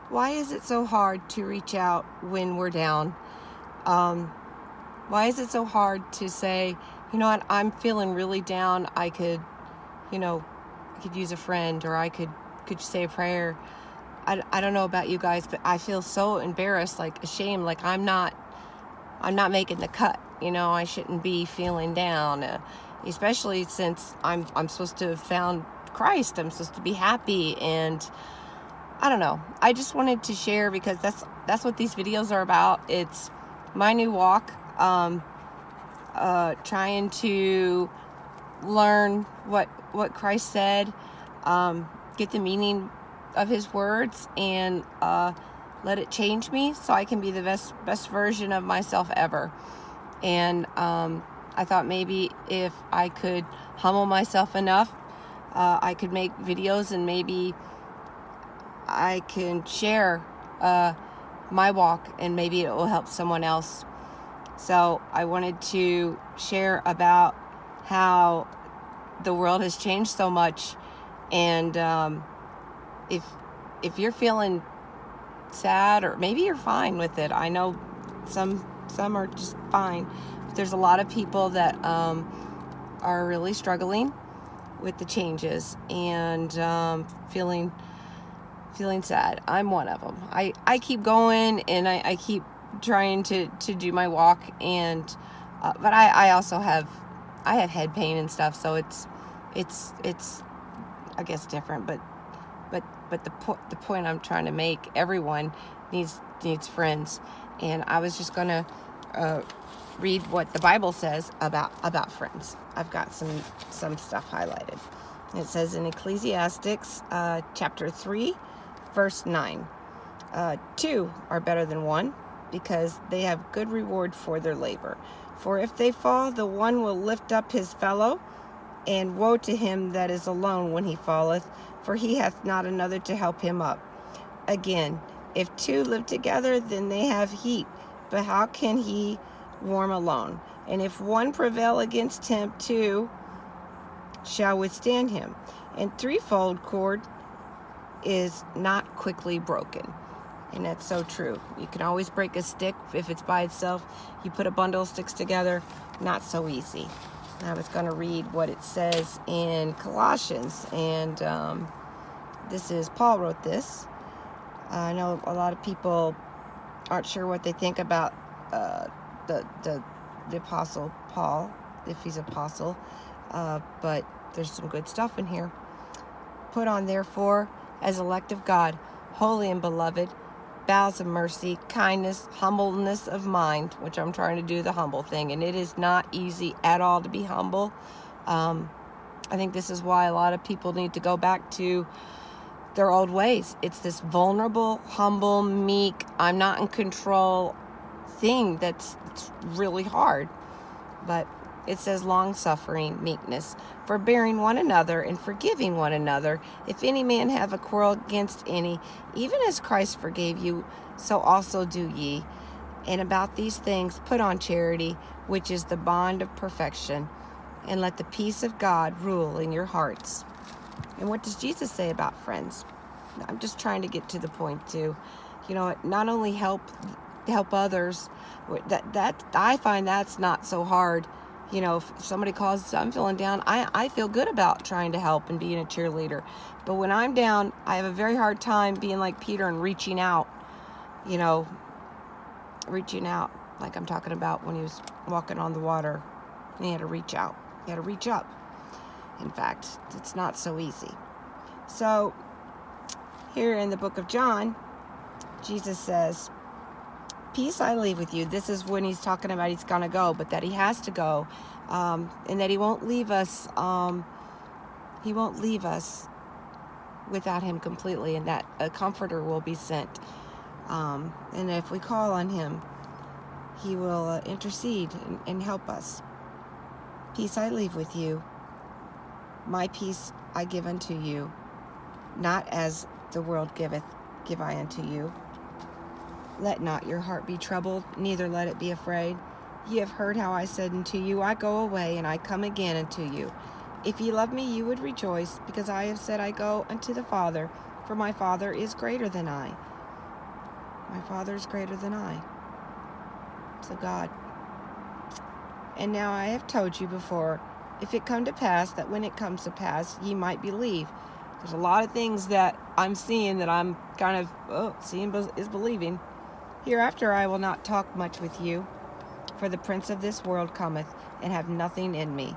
Why is it so hard to reach out when we're down? Um, why is it so hard to say, you know what, I'm feeling really down. You know, I could use a friend, or could say a prayer. I don't know about you guys, but I feel so embarrassed, like ashamed, like I'm not making the cut. I shouldn't be feeling down, especially since I'm supposed to have found Christ. I'm supposed to be happy, and I don't know. I just wanted to share because that's what these videos are about. It's my new walk, trying to learn what Christ said, get the meaning of His words, and let it change me so I can be the best version of myself ever. And I thought maybe if I could humble myself enough, I could make videos, and maybe I can share my walk, and maybe it will help someone else. So I wanted to share about how the world has changed so much, and if you're feeling sad, or maybe you're fine with it. I know some are just fine, but there's a lot of people that are really struggling with the changes, and feeling sad. I'm one of them. I keep going, and I keep trying to do my walk, and but I also have head pain and stuff, so it's I guess different, but the point I'm trying to make, everyone needs friends. And I was just gonna read what the Bible says about friends. I've got some stuff highlighted. It says in Ecclesiastes chapter 3 verse 9, 2 are better than one, because they have good reward for their labor. For if they fall, the one will lift up his fellow, and woe to him that is alone when he falleth, for he hath not another to help him up. Again, if two live together, then they have heat, but how can he warm alone? And if one prevail against him, two shall withstand him. And threefold cord is not quickly broken. And that's so true. You can always break a stick if it's by itself. You put a bundle of sticks together, not so easy. I was going to read what it says in Colossians, and this is Paul wrote this. I know a lot of people aren't sure what they think about the Apostle Paul, if he's apostle, but there's some good stuff in here. Put on, therefore, as elect of God, holy and beloved, bowels of mercy, kindness, humbleness of mind, which I'm trying to do the humble thing, and it is not easy at all to be humble. I think this is why a lot of people need to go back to their old ways. It's this vulnerable, humble, meek, I'm not in control thing it's really hard. But it says long-suffering, meekness, forbearing one another, and forgiving one another. If any man have a quarrel against any, even as Christ forgave you, so also do ye. And about these things put on charity, which is the bond of perfection. And let the peace of God rule in your hearts. And what does Jesus say about friends? I'm just trying to get to the point too. Not only help others, that I find that's not so hard. If somebody calls, I'm feeling down, I feel good about trying to help and being a cheerleader. But when I'm down, I have a very hard time being like Peter and reaching out, like I'm talking about when he was walking on the water. He had to reach out. He had to reach up. In fact, it's not so easy. So here in the book of John, Jesus says, peace I leave with you. This is when he's talking about he's going to go, but that he has to go, and that he won't leave us. He won't leave us without him completely, and that a comforter will be sent. And if we call on him, he will intercede and help us. Peace I leave with you. My peace I give unto you. Not as the world giveth, give I unto you. Let not your heart be troubled, neither let it be afraid. Ye have heard how I said unto you, I go away, and I come again unto you. If ye love me, you would rejoice, because I have said I go unto the Father, for my Father is greater than I. My Father is greater than I. So God. And now I have told you before, if it come to pass, that when it comes to pass, ye might believe. There's a lot of things that I'm seeing that I'm kind of, seeing is believing. Hereafter I will not talk much with you, for the prince of this world cometh, and have nothing in me.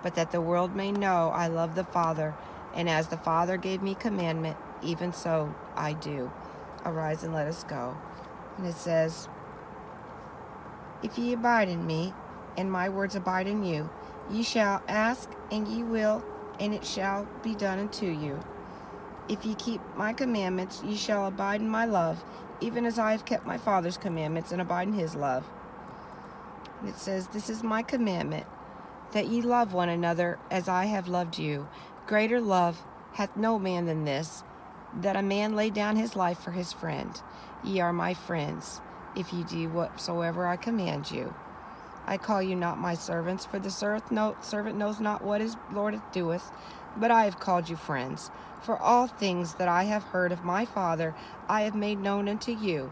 But that the world may know I love the Father, and as the Father gave me commandment, even so I do. Arise and let us go. And it says, if ye abide in me, and my words abide in you, ye shall ask, and ye will, and it shall be done unto you. If ye keep my commandments, ye shall abide in my love, even as I have kept my Father's commandments, and abide in his love. And it says, this is my commandment, that ye love one another as I have loved you. Greater love hath no man than this, that a man lay down his life for his friend. Ye are my friends, if ye do whatsoever I command you. I call you not my servants, for the servant knows not what his Lord doeth, but I have called you friends. For all things that I have heard of my Father I have made known unto you.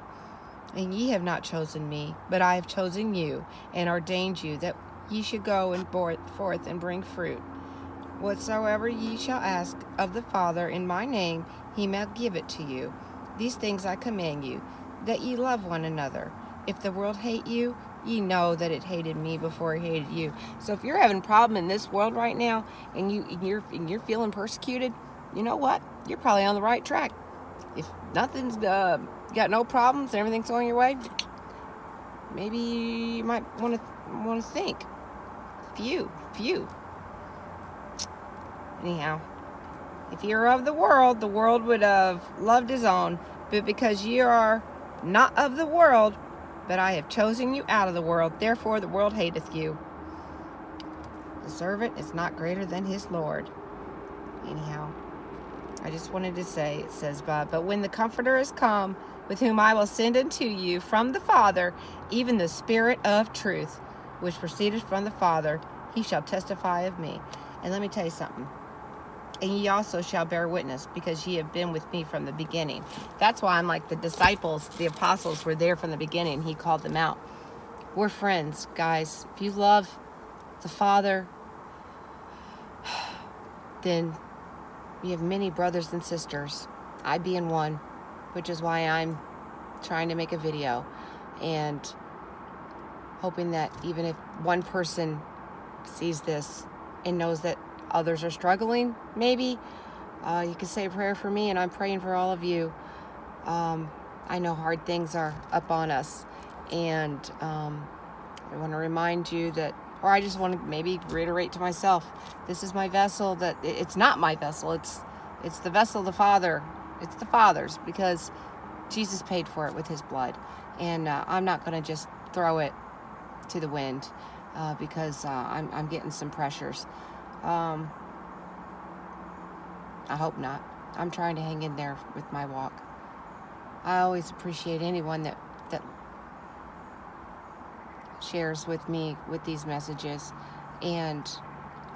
And ye have not chosen me, but I have chosen you, and ordained you, that ye should go and forth and bring fruit. Whatsoever ye shall ask of the Father in my name, he may give it to you. These things I command you, that ye love one another. If the world hate you, ye know that it hated me before it hated you. So if you're having a problem in this world right now, and you're feeling persecuted, you know what? You're probably on the right track. If nothing's got no problems and everything's going your way, maybe you might want to think. Few. Anyhow, if you're of the world would have loved his own. But because ye are not of the world, but I have chosen you out of the world, therefore the world hateth you. The servant is not greater than his Lord. Anyhow, I just wanted to say, it says, but when the Comforter is come, with whom I will send unto you from the Father, even the Spirit of truth, which proceedeth from the Father, he shall testify of me. And let me tell you something. And ye also shall bear witness, because ye have been with me from the beginning. That's why I'm like the disciples, the apostles were there from the beginning. He called them out. We're friends, guys. If you love the Father, then you have many brothers and sisters. I being one, which is why I'm trying to make a video and hoping that even if one person sees this and knows that others are struggling, maybe you can say a prayer for me, and I'm praying for all of you. I know hard things are up on us, and I want to remind you that, or I just want to maybe reiterate to myself, this is my vessel. That it's not my vessel, it's the vessel of the Father. It's the Father's, because Jesus paid for it with his blood, and I'm not going to just throw it to the wind because I'm getting some pressures. I hope not. I'm trying to hang in there with my walk. I always appreciate anyone that shares with me with these messages, and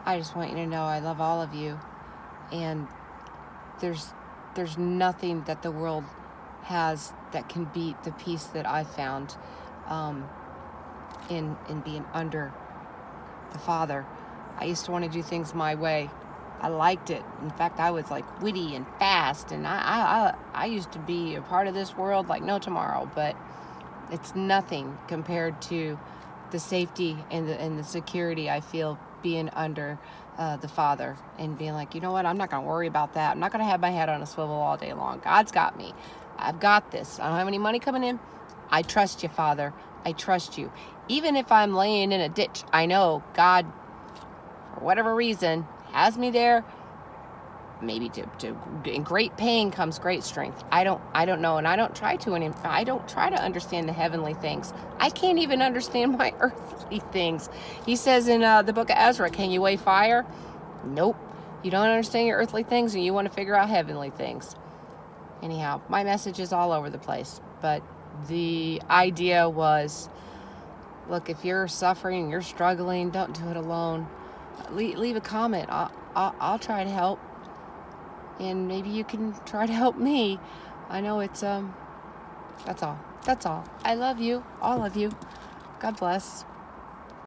I just want you to know I love all of you, and there's nothing that the world has that can beat the peace that I found in being under the Father. I used to want to do things my way. I liked it. In fact, I was like witty and fast, and I used to be a part of this world like no tomorrow, but it's nothing compared to the safety and the security I feel being under the Father, and being like, you know what, I'm not going to worry about that. I'm not going to have my head on a swivel all day long. God's got me. I've got this. I don't have any money coming in. I trust you, Father. I trust you. Even if I'm laying in a ditch, I know God, for whatever reason, has me there. Maybe in great pain comes great strength. I don't know, and I don't try to understand the heavenly things. I can't even understand my earthly things. He says in the book of Ezra, can you weigh fire? Nope. You don't understand your earthly things, and you want to figure out heavenly things. Anyhow, my message is all over the place, but the idea was, look, if you're suffering, you're struggling, don't do it alone. Leave a comment. I'll try to help. And maybe you can try to help me. I know it's That's all. That's all. I love you, all of you. God bless.